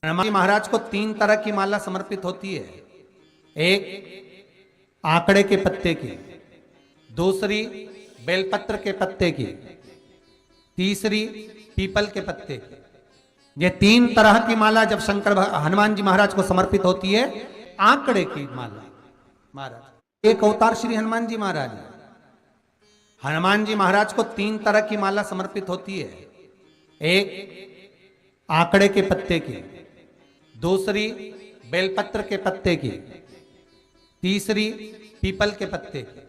हनुमान जी महाराज को 3 तरह की माला समर्पित होती है। एक आंकड़े के पत्ते की, दूसरी बेलपत्र के पत्ते की, तीसरी पीपल के पत्ते की। ये 3 तरह की माला जब हनुमान जी महाराज को समर्पित होती है। आंकड़े की माला महाराज एक अवतार श्री हनुमान जी महाराज है। हनुमान जी महाराज को 3 तरह की माला समर्पित होती है। एक आंकड़े के पत्ते की, दूसरी बेलपत्र के पत्ते की, तीसरी पीपल के पत्ते की।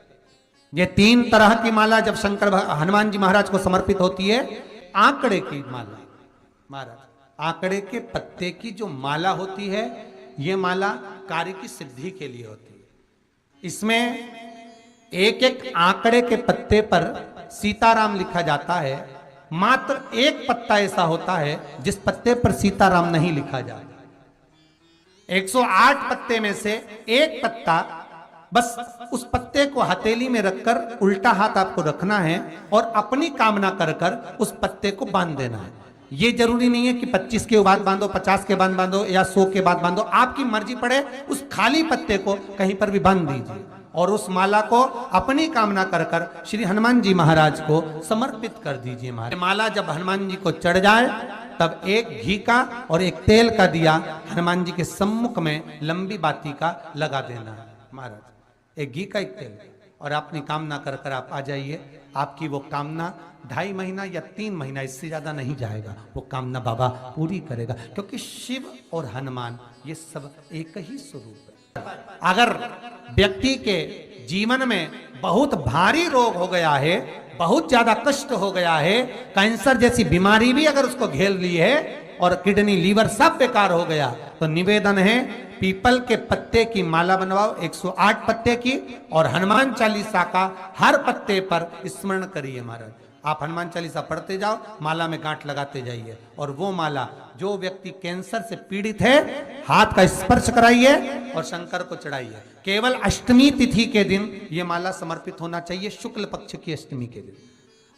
ये 3 तरह की माला जब हनुमान जी महाराज को समर्पित होती है। आंकड़े की माला महाराज, आंकड़े के पत्ते की जो माला होती है, ये माला कार्य की सिद्धि के लिए होती है। इसमें एक एक आंकड़े के पत्ते पर सीताराम लिखा जाता है। मात्र एक पत्ता ऐसा होता है जिस पत्ते पर सीताराम नहीं लिखा जाता। 108 पत्ते में से एक पत्ता, बस उस पत्ते को हथेली में रखकर उल्टा हाथ आपको रखना है और अपनी कामना कर कर उस पत्ते को बांध देना है। ये जरूरी नहीं है कि 25 के बाद बांधो, 50 के बाद बांधो या 100 के बाद बांधो, आपकी मर्जी पड़े। उस खाली पत्ते को कहीं पर भी बांध दीजिए और उस माला को अपनी कामना कर कर श्री हनुमान जी महाराज को समर्पित कर दीजिए। माला जब हनुमान जी को चढ़ जाए तब एक घी का और एक तेल का दिया हनुमान जी के सम्मुख में लंबी बाती का लगा देना है महाराज। एक घी का, एक तेल, और अपनी कामना कर कर आप आ जाइए। आपकी वो कामना 2.5 महीना या 3 महीना, इससे ज्यादा नहीं जाएगा, वो कामना बाबा पूरी करेगा। क्योंकि शिव और हनुमान ये सब एक ही स्वरूप है। अगर व्यक्ति के जीवन में बहुत भारी रोग हो गया है, बहुत ज्यादा कष्ट हो गया है, कैंसर जैसी बीमारी भी अगर उसको घेर ली है और किडनी लीवर सब बेकार हो गया, तो निवेदन है पीपल के पत्ते की माला बनवाओ, 108 पत्ते की, और हनुमान चालीसा का हर पत्ते पर स्मरण करिए महाराज। आप हनुमान चालीसा पढ़ते जाओ, माला में गांठ लगाते जाइए, और वो माला जो व्यक्ति कैंसर से पीड़ित है, हाथ का स्पर्श कराइए और शंकर को चढ़ाइए। केवल अष्टमी तिथि के दिन ये माला समर्पित होना चाहिए, शुक्ल पक्ष की अष्टमी के दिन।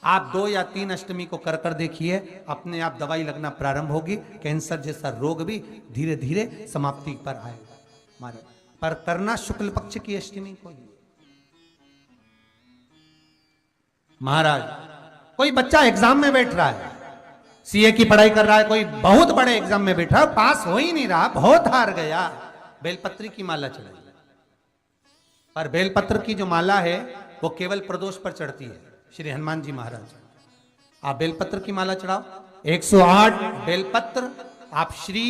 आप 2 या 3 अष्टमी को कर कर देखिए, अपने आप दवाई लगना प्रारंभ होगी। कैंसर जैसा रोग भी धीरे धीरे समाप्ति पर आएगा महाराज। पर करना शुक्ल पक्ष की अष्टमी को ही महाराज। कोई बच्चा एग्जाम में बैठ रहा है, सीए की पढ़ाई कर रहा है, कोई बहुत बड़े एग्जाम में बैठा, पास हो ही नहीं रहा, बहुत हार गया, बेलपत्री की माला चढ़ाई। पर बेलपत्र की जो माला है वो केवल प्रदोष पर चढ़ती है श्री हनुमान जी महाराज। आप बेलपत्र की माला चढ़ाओ, 108 बेलपत्र आप श्री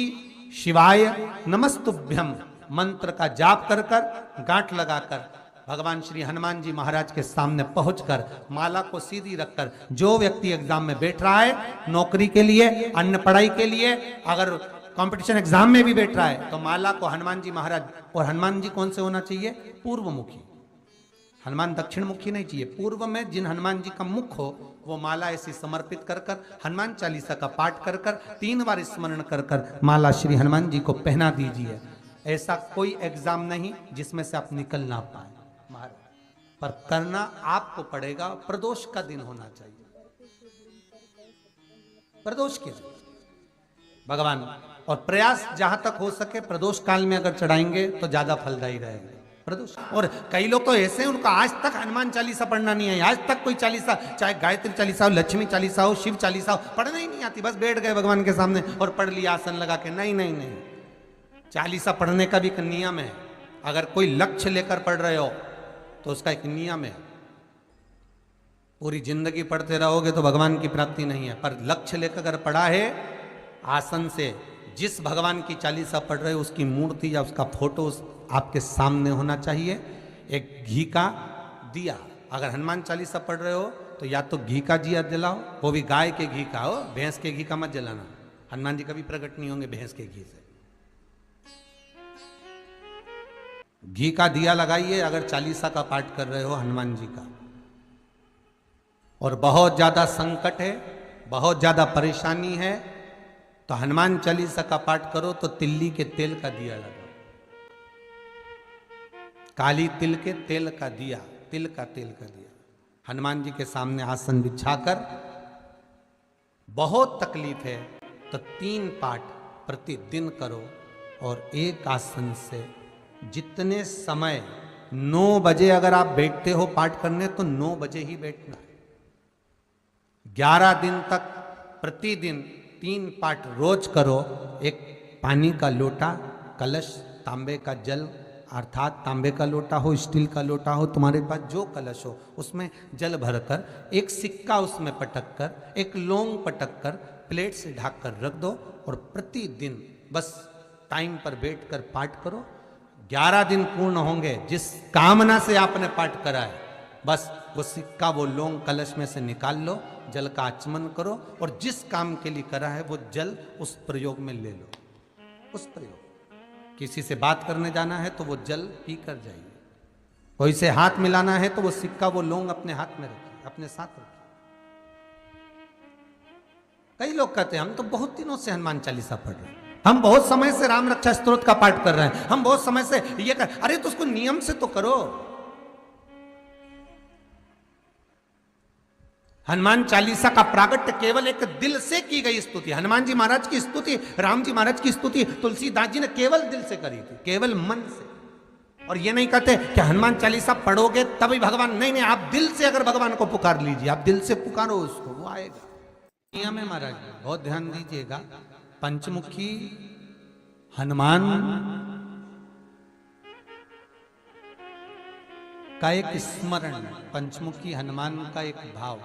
शिवाय नमस्तुभ्यम मंत्र का जाप कर कर गांठ लगाकर भगवान श्री हनुमान जी महाराज के सामने पहुंचकर माला को सीधी रखकर, जो व्यक्ति एग्जाम में बैठ रहा है, नौकरी के लिए, अन्य पढ़ाई के लिए, अगर कंपटीशन एग्जाम में भी बैठ रहा है, तो माला को हनुमान जी महाराज, और हनुमान जी कौन से होना चाहिए? पूर्वमुखी। हनुमान दक्षिण मुखी नहीं चाहिए, पूर्व में जिन हनुमान जी का मुख हो वो माला ऐसी समर्पित कर कर हनुमान चालीसा का पाठ कर कर 3 बार स्मरण कर कर माला श्री हनुमान जी को पहना दीजिए। ऐसा कोई एग्जाम नहीं जिसमें से आप निकल ना पाए महाराज, पर करना आपको पड़ेगा। प्रदोष का दिन होना चाहिए, प्रदोष के दिन भगवान, और प्रयास जहां तक हो सके प्रदोष काल में अगर चढ़ाएंगे तो ज्यादा फलदायी रहेगा प्रदोष। और कई लोग तो ऐसे हैं, उनका आज तक हनुमान चालीसा पढ़ना नहीं है, आज तक कोई चालीसा, चाहे गायत्री चालीसा हो, लक्ष्मी चालीसा हो, शिव चालीसा हो, पढ़ना ही नहीं आती, बस बैठ गए भगवान के सामने और पढ़ लिया आसन लगा के। नहीं नहीं नहीं, चालीसा पढ़ने का भी एक नियम है। अगर कोई लक्ष्य लेकर पढ़ रहे हो तो उसका एक नियम है। पूरी जिंदगी पढ़ते रहोगे तो भगवान की प्राप्ति नहीं है, पर लक्ष्य लेकर अगर पढ़ा है, आसन से जिस भगवान की चालीसा पढ़ रहे हो उसकी मूर्ति या उसका फोटो आपके सामने होना चाहिए। एक घी का दिया, अगर हनुमान चालीसा पढ़ रहे हो तो या तो घी का दिया जलाओ, वो भी गाय के घी का हो, भैंस के घी का मत जलाना। हनुमान जी कभी प्रकट नहीं होंगे भैंस के घी से। घी का दिया लगाइए अगर चालीसा का पाठ कर रहे हो हनुमान जी का। और बहुत ज्यादा संकट है, बहुत ज्यादा परेशानी है, तो हनुमान चालीसा का पाठ करो तो तिल्ली के तेल का दिया लगाओ, काली तिल के तेल का दिया, तिल का तेल का दिया हनुमान जी के सामने आसन बिछाकर। बहुत तकलीफ है तो 3 पाठ प्रतिदिन करो और एक आसन से जितने समय 9 बजे अगर आप बैठते हो पाठ करने तो 9 बजे ही बैठना है। 11 दिन तक प्रतिदिन 3 पाठ रोज करो। एक पानी का लोटा, कलश, तांबे का जल अर्थात तांबे का लोटा हो, स्टील का लोटा हो, तुम्हारे पास जो कलश हो उसमें जल भरकर एक सिक्का उसमें पटक कर, एक लौंग पटक कर प्लेट से ढक कर रख दो और प्रतिदिन बस टाइम पर बैठकर पाठ करो। 11 दिन पूर्ण होंगे, जिस कामना से आपने पाठ करा है बस वो सिक्का, वो लौंग कलश में से निकाल लो, जल का आचमन करो और जिस काम के लिए करा है वो जल उस प्रयोग में ले लो। उस प्रयोग, किसी से बात करने जाना है तो वो जल पी कर जाइए, कोई से हाथ मिलाना है तो वो सिक्का, वो लौंग अपने हाथ में रखिए, अपने साथ रखिए। कई लोग कहते हैं हम तो बहुत दिनों से हनुमान चालीसा पढ़ रहे हैं, हम बहुत समय से राम रक्षा स्तोत्र का पाठ कर रहे हैं, हम बहुत समय से ये कर, अरे तो उसको नियम से तो करो। हनुमान चालीसा का प्रागट्य केवल एक दिल से की गई स्तुति। हनुमान जी महाराज की स्तुति, राम जी महाराज की स्तुति तुलसीदास जी ने केवल दिल से करी थी, केवल मन से। और ये नहीं कहते कि हनुमान चालीसा पढ़ोगे तभी भगवान, नहीं नहीं, आप दिल से अगर भगवान को पुकार लीजिए, आप दिल से पुकारो उसको, वो आएगा। नियम है महाराज, बहुत ध्यान दीजिएगा। पंचमुखी हनुमान का एक स्मरण, पंचमुखी हनुमान का एक भाव।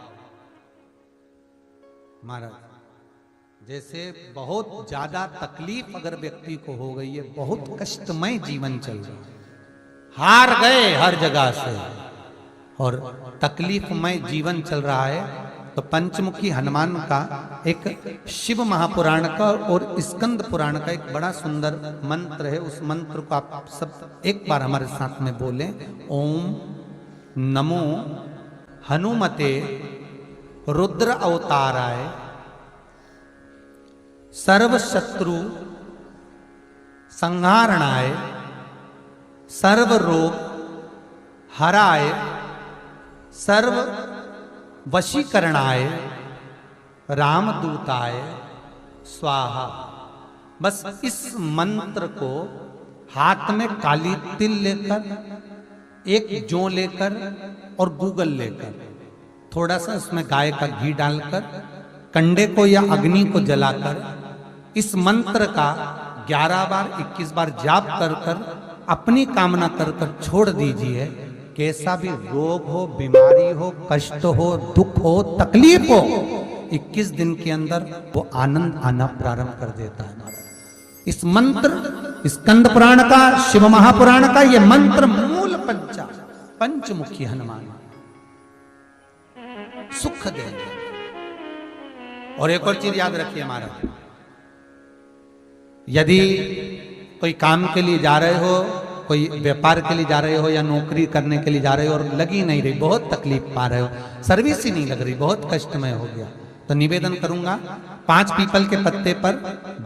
महाराज जैसे बहुत ज्यादा तकलीफ अगर व्यक्ति को हो गई है, बहुत कष्टमय जीवन चल रहा है, हार गए हर जगह से और तकलीफमय जीवन चल रहा है, तो पंचमुखी हनुमान का एक शिव महापुराण का और स्कंद पुराण का एक बड़ा सुंदर मंत्र है। उस मंत्र को आप सब एक बार हमारे साथ में बोलें। ओम नमो हनुमते रुद्र अवताराय सर्व शत्रु संहारणाय सर्व रोग हराय सर्व वशीकरणाय रामदूताय स्वाहा। बस इस मंत्र को हाथ में काली तिल लेकर, एक जौ लेकर और गूगल लेकर, थोड़ा सा उसमें गाय का घी डालकर, कंडे को या अग्नि को जलाकर इस मंत्र का 11 बार 21 बार जाप कर कर अपनी कामना कर कर छोड़ दीजिए। कैसा भी रोग हो, बीमारी हो, कष्ट हो, दुख हो, तकलीफ हो, 21 दिन के अंदर वो आनंद आना प्रारंभ कर देता है। महाराज इस मंत्र, स्कंद पुराण का, शिव महापुराण का ये मंत्र मूल पंचमुखी हनुमान सुख देंगे। और एक और चीज याद रखिए महाराज, यदि कोई काम के लिए जा रहे हो, कोई व्यापार के लिए जा रहे हो या नौकरी करने के लिए जा रहे हो और लगी नहीं रही, बहुत तकलीफ पा रहे हो, सर्विस ही नहीं लग रही, बहुत कष्टमय हो गया, तो निवेदन करूंगा 5 पीपल के पत्ते पर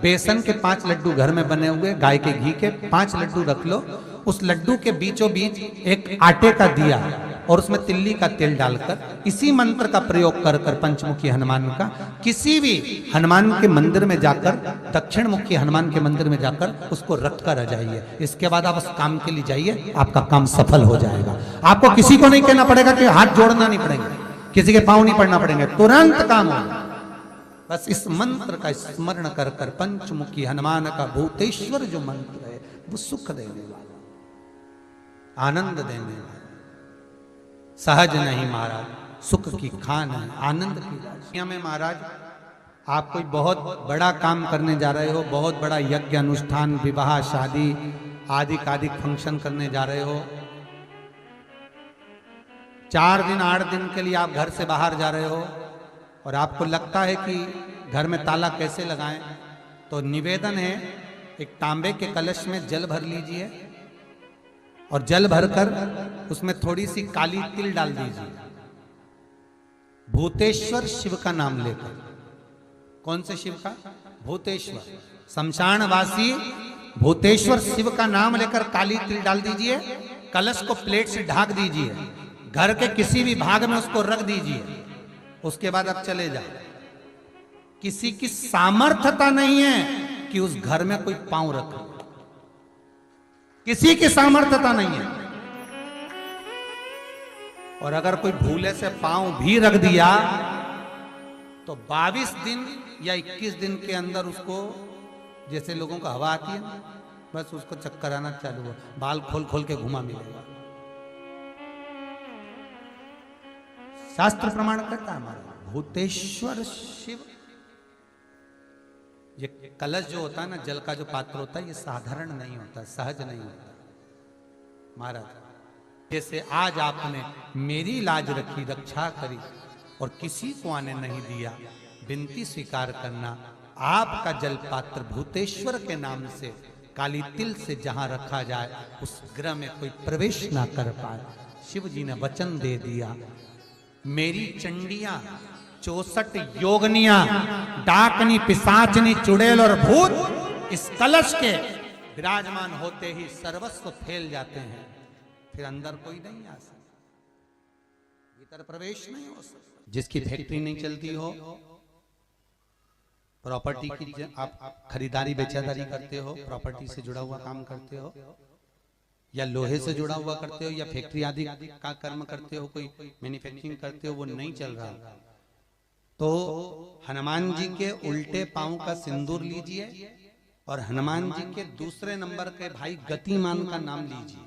बेसन के 5 लड्डू घर में बने हुए, गाय के घी के 5 लड्डू रख लो, उस लड्डू के बीचों बीच एक आटे का दिया और उसमें तिल्ली का तेल डालकर इसी मंत्र का प्रयोग कर कर पंचमुखी हनुमान का किसी भी हनुमान के मंदिर में जाकर, दक्षिण मुखी हनुमान के मंदिर में जाकर उसको रख कर आ जाइए। इसके बाद आप उस काम के लिए जाइए, आपका काम सफल हो जाएगा। आपको किसी को नहीं कहना पड़ेगा कि हाथ जोड़ना नहीं पड़ेगा, किसी के पांव नहीं पड़ना पड़ेंगे, तुरंत काम होगा। बस इस मंत्र का स्मरण कर कर पंचमुखी हनुमान का भूतेश्वर जो मंत्र है वो सुख देने वाला, आनंद देने वाला, सहज नहीं महाराज, सुख की खान है, आनंद की राशियां में। महाराज आप कोई बहुत बड़ा काम करने जा रहे हो, बहुत बड़ा यज्ञ अनुष्ठान, विवाह, शादी आदि आदि फंक्शन करने जा रहे हो, 4 दिन 8 दिन के लिए आप घर से बाहर जा रहे हो और आपको लगता है कि घर में ताला कैसे लगाएं, तो निवेदन है एक तांबे के कलश में जल भर लीजिए और जल भरकर उसमें थोड़ी सी काली तिल डाल दीजिए, भूतेश्वर शिव का नाम लेकर। कौन से शिव का? भूतेश्वर, शमशानवासी भूतेश्वर शिव का नाम लेकर काली तिल डाल दीजिए, कलश को प्लेट से ढक दीजिए, घर के किसी भी भाग में उसको रख दीजिए। उसके बाद आप चले जाओ। किसी की सामर्थ्यता नहीं है कि उस घर में कोई पांव रखे। किसी की सामर्थ्यता नहीं है। और अगर कोई भूले से पांव भी रख दिया तो 22 दिन या 21 दिन के अंदर उसको, जैसे लोगों को हवा आती है ना, बस उसको चक्कर आना चालू हुआ, बाल खोल खोल के घुमा मिलेगा। शास्त्र प्रमाण करता है हमारा भूतेश्वर शिव। ये कलश जो होता है ना, जल का जो पात्र होता है, ये साधारण नहीं होता, सहज नहीं होता महाराज। जैसे आज आपने मेरी लाज रखी, रक्षा करी और किसी को आने नहीं दिया, विनती स्वीकार करना। आपका जल पात्र भूतेश्वर के नाम से काली तिल से जहां रखा जाए उस गृह में कोई प्रवेश ना कर पाए। शिव जी ने वचन दे दिया, मेरी चंडियां 64 योगनियां, डाकनी, पिशाचनी, चुड़ैल और भूत इस कलश के विराजमान होते ही सर्वस्व फैल जाते हैं। फिर अंदर कोई नहीं आ सकता, भीतर प्रवेश नहीं हो सकता। जिसकी फैक्ट्री नहीं चलती हो, प्रॉपर्टी की आप खरीदारी बेचादारी करते हो, प्रॉपर्टी से जुड़ा हुआ काम करते हो, या लोहे से जुड़ा हुआ करते हो, या फैक्ट्री आदि का कर्म करते हो, कोई मैन्युफैक्चरिंग करते हो, वो नहीं चल रहा, तो हनुमान जी के उल्टे पांव का सिंदूर लीजिए और हनुमान जी के दूसरे नंबर के भाई गतिमान का नाम लीजिए।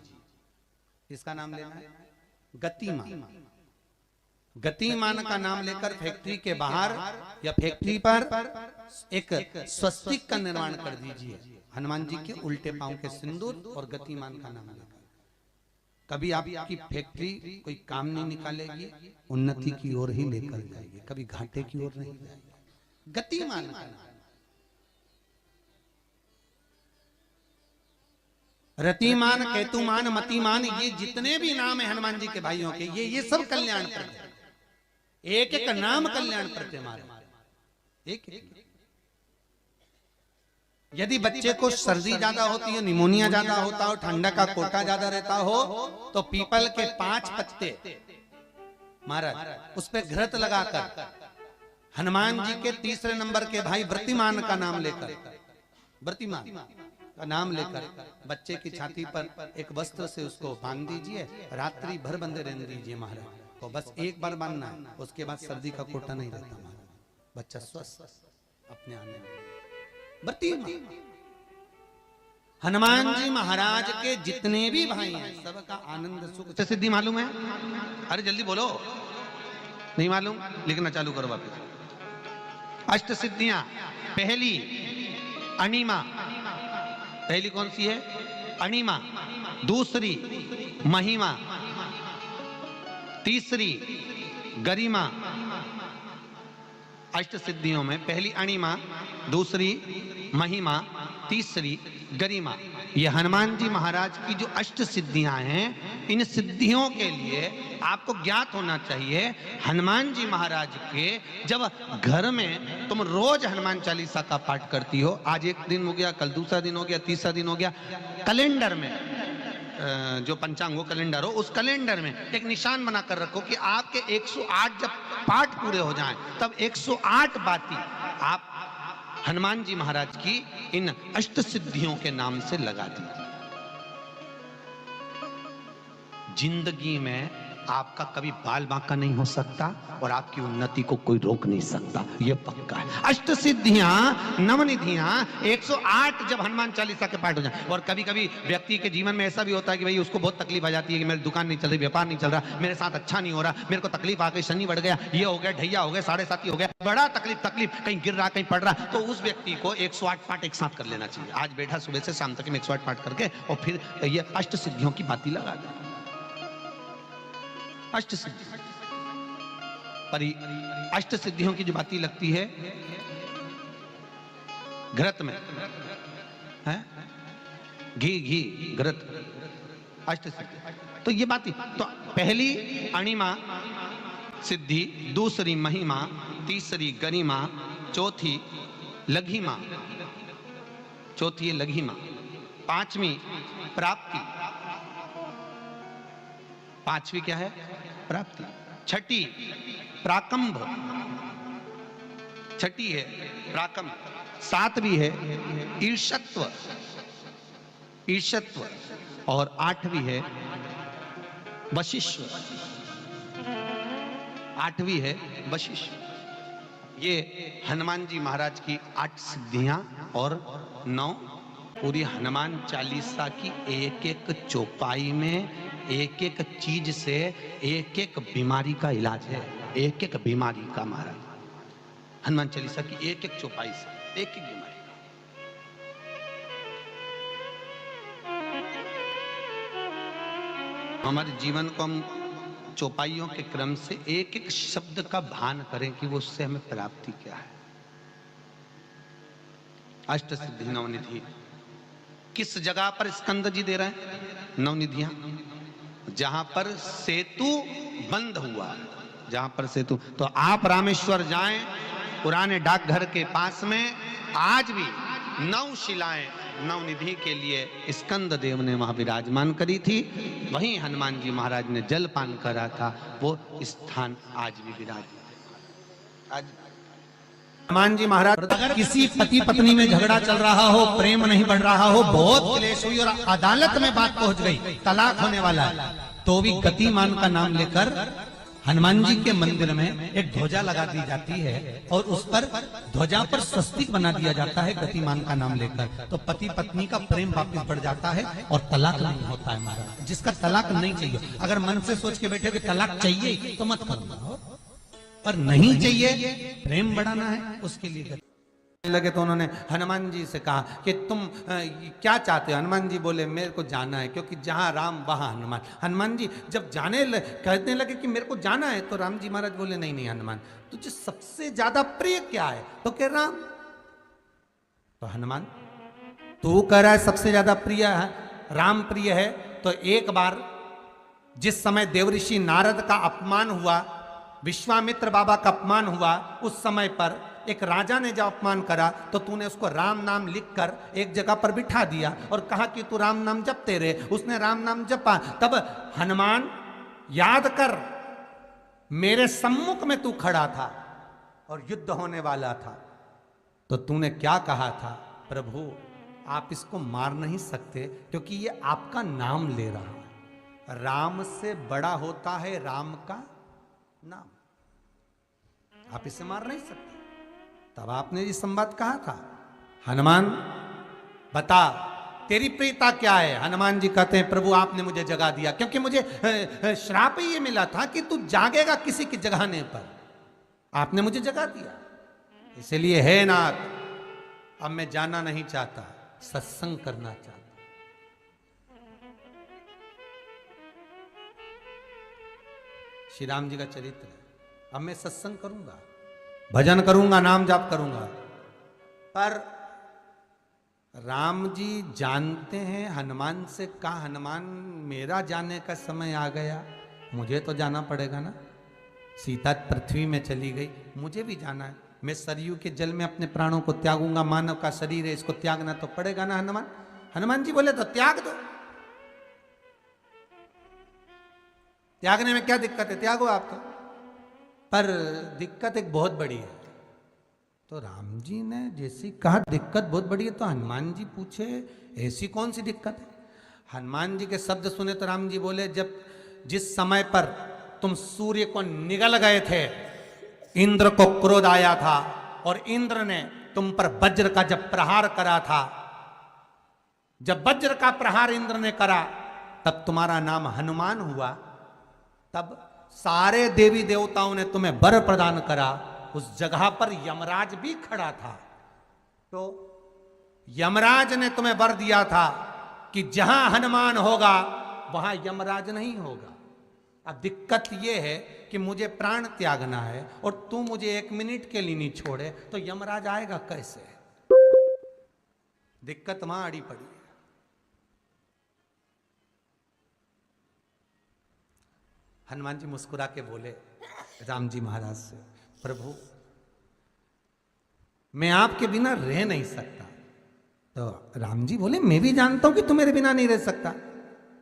किसका नाम लेना है? गतिमान। गतिमान का नाम लेकर फैक्ट्री के बाहर या फैक्ट्री पर एक स्वस्तिक का निर्माण कर दीजिए, हनुमान जी के उल्टे पांव के सिंदूर और गतिमान का नाम लेकर। कभी आपकी फैक्ट्री कोई काम नहीं निकालेगी, उन्नति की ओर ही लेकर जाएगी, कभी घाटे की ओर नहीं जाएगी। गतिमान का नाम, रतिमान, केतुमान, मतिमान, ये जितने भी नाम है हनुमान जी के भाइयों के, ये सब कल्याण प्रद, एक एक नाम कल्याण प्रद हमारे, एक एक। यदि बच्चे को सर्दी ज्यादा होती है, निमोनिया ज्यादा होता हो, ठंडा का कोटा ज्यादा रहता हो, तो पीपल के 5 पत्ते महाराज उस पे घृत लगाकर हनुमान जी के तीसरे नंबर के भाई व्रतिमान का नाम लेकर, व्रतिमान का नाम लेकर बच्चे की छाती पर एक वस्त्र से उसको बांध दीजिए, रात्रि भर बंधे रहने दीजिए महाराज। तो बस एक बार बांधना है, उसके बाद सर्दी का कोटा नहीं रहता महाराज, बच्चा स्वस्थ अपने आने। हनुमान जी महाराज के जितने भी भाई हैं सबका आनंद सुख सिद्धि मालूम है? अरे जल्दी बोलो, नहीं मालूम? लिखना चालू करो वापस। अष्ट सिद्धियां, पहली अणिमा, पहली कौन सी है? अणिमा। दूसरी महिमा, तीसरी गरिमा। अष्ट सिद्धियों में पहली अणिमा, दूसरी महिमा, तीसरी गरिमा। ये हनुमान जी महाराज की जो अष्ट सिद्धियां हैं, इन सिद्धियों के लिए आपको ज्ञात होना चाहिए, हनुमान जी महाराज के जब घर में तुम रोज हनुमान चालीसा का पाठ करती हो, आज एक दिन हो गया, कल दूसरा दिन हो गया, तीसरा दिन हो गया, कैलेंडर में जो पंचांगो कैलेंडर हो, उस कैलेंडर में एक निशान बनाकर रखो कि आपके 108 जब पाठ पूरे हो जाएं, तब 108 बाती आप हनुमान जी महाराज की इन अष्ट सिद्धियों के नाम से लगा दीजिए। जिंदगी में आपका कभी बाल बांका नहीं हो सकता और आपकी उन्नति को कोई रोक नहीं सकता, यह पक्का है। अष्ट सिद्धियां, नवनिधियां, 108 जब हनुमान चालीसा के पाठ हो जाए। और कभी कभी व्यक्ति के जीवन में ऐसा भी होता है कि भाई उसको बहुत तकलीफ आ जाती है कि मेरी दुकान नहीं चल रही, व्यापार नहीं चल रहा, मेरे साथ अच्छा नहीं हो रहा, मेरे को तकलीफ आ गई, शनि बढ़ गया, ये हो गया, ढैया हो गया, 7.5 हो गया, बड़ा तकलीफ, कहीं गिर रहा, कहीं पड़ रहा, तो उस व्यक्ति को 108 पाठ एक साथ कर लेना चाहिए। आज बैठा सुबह से शाम तक में 108 पाठ करके और फिर ये अष्ट सिद्धियों की बाती लगा दे। अष्ट सिद्धि पर अष्ट सिद्धियों की जो बाती लगती है घृत में है, घी घृत, अष्ट सिद्धि। तो ये बाती, तो पहली अणिमा सिद्धि, दूसरी महिमा, तीसरी गरिमा, चौथी लघिमा, चौथी है लघिमा, पांचवी प्राप्ति, पांचवी क्या है? प्राप्ति। छठी प्राकंभ, छठी है प्राकंभ, सातवीं है ईर्ष्यत्व, ईर्ष्यत्व, और आठवीं है वशिष्ठ, आठवीं है वशिष्ठ। ये हनुमान जी महाराज की 8 सिद्धियां और 9 पूरी हनुमान चालीसा की एक एक चौपाई में एक एक चीज से एक एक बीमारी का इलाज है, एक एक बीमारी का। महाराज हनुमान चालीसा की एक एक चौपाई से एक एक बीमारी का। हमारे जीवन को हम चौपाइयों के क्रम से एक एक शब्द का भान करें कि वो उससे हमें प्राप्ति क्या है। अष्ट सिद्धि नवनिधि किस जगह पर स्कंद जी दे रहे हैं? नवनिधियां जहां पर सेतु बंद हुआ, जहां पर सेतु। तो आप रामेश्वर जाएं, पुराने डाकघर के पास में आज भी 9 शिलाएं नवनिधि के लिए स्कंद देव ने वहां विराजमान करी थी। वहीं हनुमान जी महाराज ने जलपान करा था, वो स्थान आज भी विराजमान। आज हनुमान जी महाराज, अगर किसी पति पत्नी में झगड़ा चल रहा हो, प्रेम नहीं बढ़ रहा हो, बहुत क्लेश हुई और अदालत में बात पहुंच गई, तलाक होने वाला है, तो भी गतिमान का नाम लेकर हनुमान जी के मंदिर में एक ध्वजा लगा दी जाती है और उस पर ध्वजा पर स्वस्तिक बना दिया जाता है गतिमान का नाम लेकर। तो पति पत्नी का प्रेम वापस बढ़ जाता है और तलाक नहीं होता है। महाराज जिसका तलाक नहीं चाहिए, अगर मन से सोच के बैठे कि तलाक चाहिए तो मत करो, पर नहीं चाहिए, प्रेम बढ़ाना है, उसके लिए लगे। तो उन्होंने हनुमान जी से कहा कि तुम क्या चाहते हो? हनुमान जी बोले मेरे को जाना है, क्योंकि जहां राम वहां हनुमान। हनुमान जी जब कहने लगे कि मेरे को जाना है, तो राम जी महाराज बोले नहीं नहीं हनुमान, तुझे सबसे ज्यादा प्रिय क्या है? तो कह राम। तो हनुमान तू कह रहा है सबसे ज्यादा प्रिय है राम प्रिय है, तो एक बार जिस समय देवऋषि नारद का अपमान हुआ, विश्वामित्र बाबा का अपमान हुआ, उस समय पर एक राजा ने जब अपमान करा तो तूने उसको राम नाम लिखकर एक जगह पर बिठा दिया और कहा कि तू राम नाम जपते रहे। उसने राम नाम जपा। तब हनुमान याद कर, मेरे सम्मुख में तू खड़ा था और युद्ध होने वाला था, तो तूने क्या कहा था? प्रभु आप इसको मार नहीं सकते क्योंकि ये आपका नाम ले रहा है। राम से बड़ा होता है राम का नाम, आप इसे मार नहीं सकते। तब आपने ये संवाद कहा था, हनुमान बता तेरी प्रियता क्या है? हनुमान जी कहते हैं प्रभु आपने मुझे जगा दिया, क्योंकि मुझे श्राप ये मिला था कि तू जागेगा किसी के जगाने पर, आपने मुझे जगा दिया, इसलिए है नाथ अब मैं जाना नहीं चाहता, सत्संग करना चाहता। श्री राम जी का चरित्र है, अब मैं सत्संग करूंगा, भजन करूंगा, नाम जाप करूंगा। पर राम जी जानते हैं हनुमान से, कहा हनुमान मेरा जाने का समय आ गया, मुझे तो जाना पड़ेगा ना। सीता पृथ्वी में चली गई, मुझे भी जाना है, मैं सरयू के जल में अपने प्राणों को त्यागूंगा, मानव का शरीर है इसको त्यागना तो पड़ेगा ना हनुमान। हनुमान जी बोले तो त्याग दो, त्यागने में क्या दिक्कत है, त्यागो आप तो। पर दिक्कत एक बहुत बड़ी है। तो राम जी ने जैसी कहा दिक्कत बहुत बड़ी है, तो हनुमान जी पूछे ऐसी कौन सी दिक्कत है? हनुमान जी के शब्द सुने तो राम जी बोले, जब जिस समय पर तुम सूर्य को निगल गए थे, इंद्र को क्रोध आया था और इंद्र ने तुम पर वज्र का जब प्रहार करा था, जब वज्र का प्रहार इंद्र ने करा तब तुम्हारा नाम हनुमान हुआ। तब सारे देवी देवताओं ने तुम्हें वर प्रदान करा। उस जगह पर यमराज भी खड़ा था, तो यमराज ने तुम्हें वर दिया था कि जहां हनुमान होगा वहां यमराज नहीं होगा। अब दिक्कत यह है कि मुझे प्राण त्यागना है और तू मुझे 1 मिनट के लिए नहीं छोड़े, तो यमराज आएगा कैसे? दिक्कत वहां अड़ी पड़ी है। हनुमान जी मुस्कुरा के बोले राम जी महाराज से, प्रभु मैं आपके बिना रह नहीं सकता। तो राम जी बोले मैं भी जानता हूं कि तू मेरे बिना नहीं रह सकता,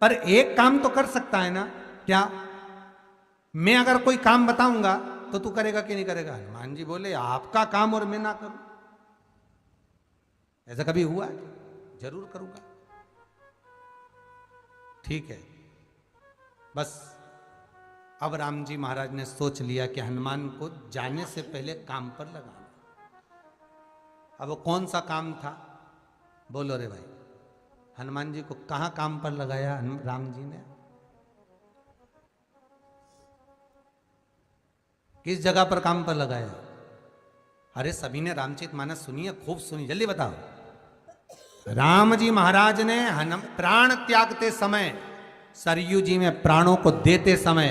पर एक काम तो कर सकता है ना। क्या? मैं अगर कोई काम बताऊंगा तो तू करेगा कि नहीं करेगा? हनुमान जी बोले आपका काम और मैं ना करूं, ऐसा कभी हुआ है? जरूर करूंगा। ठीक है, बस अब राम जी महाराज ने सोच लिया कि हनुमान को जाने से पहले काम पर लगाना। अब वो कौन सा काम था? बोलो रे भाई। हनुमान जी को कहां काम पर लगाया राम जी ने? किस जगह पर काम पर लगाया? अरे सभी ने रामचरितमानस सुनी है, खूब सुनी, जल्दी बताओ। राम जी महाराज ने प्राण त्यागते समय, सरयू जी में प्राणों को देते समय,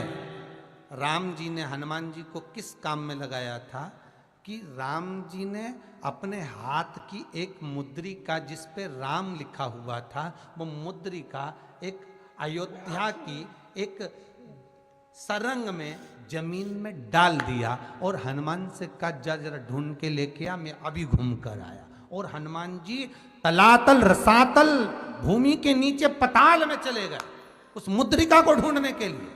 राम जी ने हनुमान जी को किस काम में लगाया था? कि राम जी ने अपने हाथ की एक मुद्रिका जिस पे राम लिखा हुआ था, वो मुद्रिका एक अयोध्या की एक सरंग में जमीन में डाल दिया और हनुमान से कहा जा जरा ढूंढ के लेके आ, मैं अभी घूम कर आया। और हनुमान जी तलातल रसातल भूमि के नीचे पताल में चले गए उस मुद्रिका को ढूंढने के लिए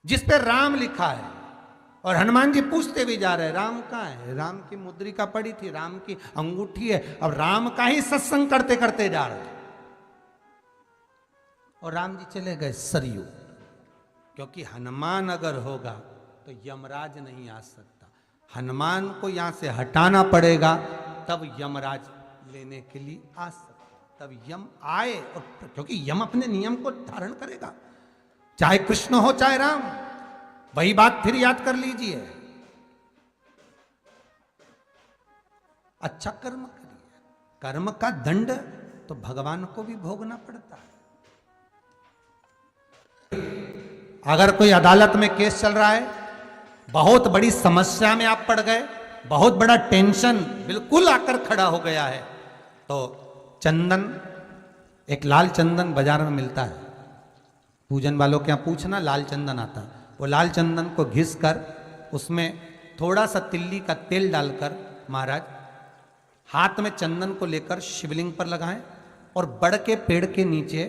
जिस पे राम लिखा है। और हनुमान जी पूछते भी जा रहे राम कहाँ है? राम की मुद्रिका पड़ी थी, राम की अंगूठी है। अब राम का ही सत्संग करते करते जा रहे और राम जी चले गए सरयू, क्योंकि हनुमान अगर होगा तो यमराज नहीं आ सकता। हनुमान को यहां से हटाना पड़ेगा तब यमराज लेने के लिए आ सकता, तब यम आए। और क्योंकि यम अपने नियम को धारण करेगा, चाहे कृष्ण हो चाहे राम। वही बात फिर याद कर लीजिए, अच्छा कर्म करिए, कर्म का दंड तो भगवान को भी भोगना पड़ता है। अगर कोई अदालत में केस चल रहा है, बहुत बड़ी समस्या में आप पड़ गए, बहुत बड़ा टेंशन बिल्कुल आकर खड़ा हो गया है, तो चंदन, एक लाल चंदन बाजार में मिलता है, पूजन वालों के यहाँ पूछना, लाल चंदन आता है। वो लाल चंदन को घिस कर उसमें थोड़ा सा तिल्ली का तेल डालकर महाराज हाथ में चंदन को लेकर शिवलिंग पर लगाएं और बड़ के पेड़ के नीचे,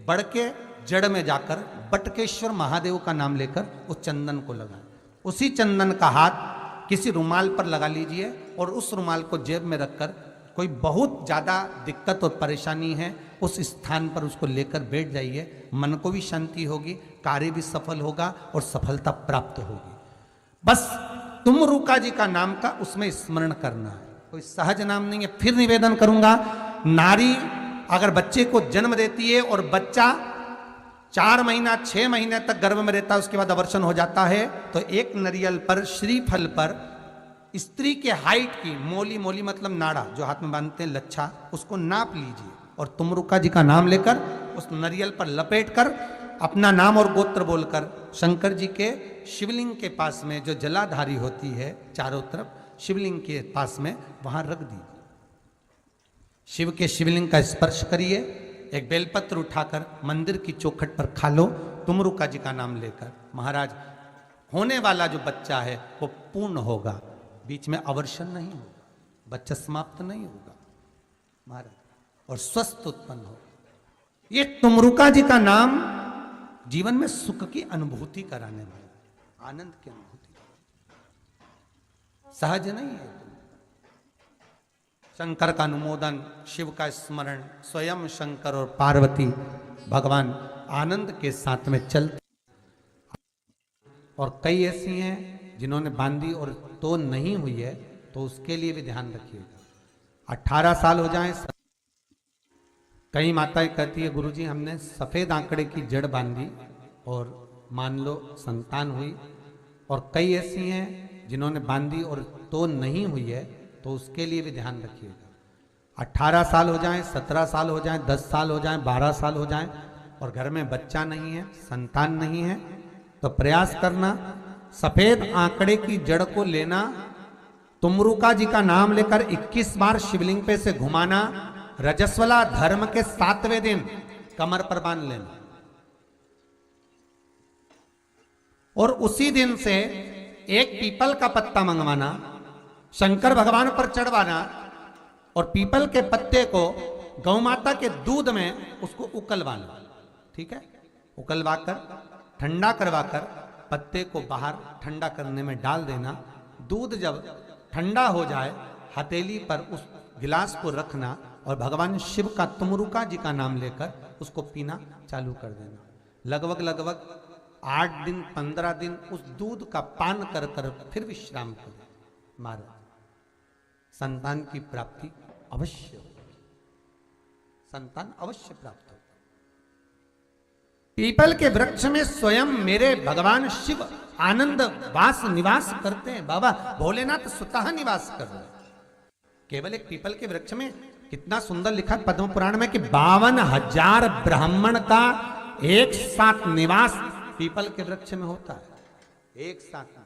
बड़ के जड़ में जाकर बटकेश्वर महादेव का नाम लेकर उस चंदन को लगाएं। उसी चंदन का हाथ किसी रुमाल पर लगा लीजिए और उस रुमाल को जेब में रखकर कोई बहुत ज़्यादा दिक्कत और परेशानी है उस स्थान पर उसको लेकर बैठ जाइए। मन को भी शांति होगी, कार्य भी सफल होगा और सफलता प्राप्त होगी। बस तुमरुका जी का नाम का उसमें स्मरण करना है, कोई सहज नाम नहीं है। फिर निवेदन करूंगा, नारी अगर बच्चे को जन्म देती है और बच्चा 4 महीना 6 महीने तक गर्भ में रहता है, उसके बाद अवर्षण हो जाता है, तो एक नारियल पर, श्रीफल पर स्त्री के हाइट की मोली, मोली मतलब नाड़ा जो हाथ में बांधते हैं, लच्छा, उसको नाप लीजिए और तुमरुका जी का नाम लेकर उस नारियल पर लपेट कर अपना नाम और गोत्र बोलकर शंकर जी के शिवलिंग के पास में जो जलाधारी होती है चारों तरफ, शिवलिंग के पास में वहां रख दीजिए। शिव के शिवलिंग का स्पर्श करिए, एक बेलपत्र उठाकर मंदिर की चौखट पर खा लो, तुमरुका जी का नाम लेकर। महाराज होने वाला जो बच्चा है वो पूर्ण होगा, बीच में अवर्षण नहीं होगा, बच्चा समाप्त नहीं होगा महाराज, और स्वस्थ उत्पन्न हो। ये तुमरुका जी का नाम जीवन में सुख की अनुभूति कराने वाला, आनंद की अनुभूति, सहज नहीं है। शंकर का अनुमोदन, शिव का स्मरण, स्वयं शंकर और पार्वती भगवान आनंद के साथ में चलते। और कई ऐसी हैं जिन्होंने बांधी और तो नहीं हुई है, तो उसके लिए भी ध्यान रखिएगा। 18 साल हो जाएं, कई माताएं कहती है गुरुजी हमने सफेद आंकड़े की जड़ बांधी और मान लो संतान हुई, और कई ऐसी हैं जिन्होंने बांधी और तो नहीं हुई है, तो उसके लिए भी ध्यान रखिएगा। 18 साल हो जाएं, 17 साल हो जाएं, 10 साल हो जाएं, 12 साल हो जाएं और घर में बच्चा नहीं है, संतान नहीं है, तो प्रयास करना सफेद आंकड़े की जड़ को लेना, तुमरुका जी का नाम लेकर 21 बार शिवलिंग पे से घुमाना, रजस्वला धर्म के 7वें दिन कमर पर बांध लेना और उसी दिन से एक पीपल का पत्ता मंगवाना, शंकर भगवान पर चढ़वाना और पीपल के पत्ते को गौ माता के दूध में उसको उकलवाना। ठीक है, उकलवाकर ठंडा करवाकर पत्ते को बाहर ठंडा करने में डाल देना। दूध जब ठंडा हो जाए हथेली पर उस गिलास को रखना और भगवान शिव का तुमरुका जी का नाम लेकर उसको पीना चालू कर देना। लगभग 8 दिन 15 दिन उस दूध का पान कर कर फिर विश्राम करें। महाराज संतान की प्राप्ति अवश्य होगी, संतान अवश्य प्राप्त होगी। पीपल के वृक्ष में स्वयं मेरे भगवान शिव आनंद वास निवास करते हैं। बाबा भोलेनाथ स्वतः निवास कर रहे हैं केवल एक पीपल के वृक्ष में। कितना सुंदर लिखा है पद्म पुराण में कि 52,000 ब्राह्मण का एक साथ निवास पीपल के वृक्ष में होता है, एक साथ।